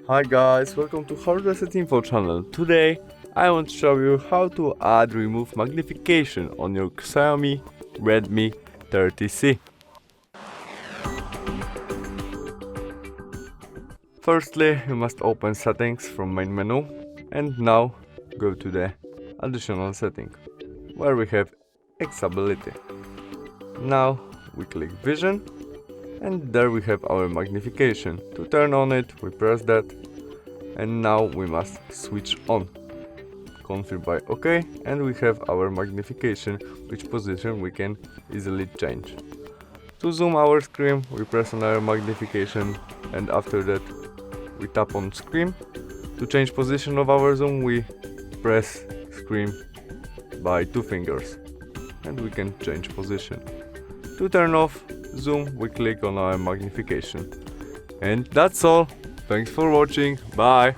Hi guys, welcome to Hardware Set Info channel. Today I want to show you how to remove magnification on your Xiaomi Redmi 13C. Firstly, you must open settings from main menu and now go to the additional setting where we have accessibility. Now we click vision and there we have our magnification. To turn on it, we press that and now we must switch on. Confirm by OK and we have our magnification, which position we can easily change. To zoom our screen, we press on our magnification and after that we tap on screen. To change position of our zoom, we press screen by 2 fingers and we can change position. To turn off zoom, we click on our magnification. And that's all. Thanks for watching. Bye.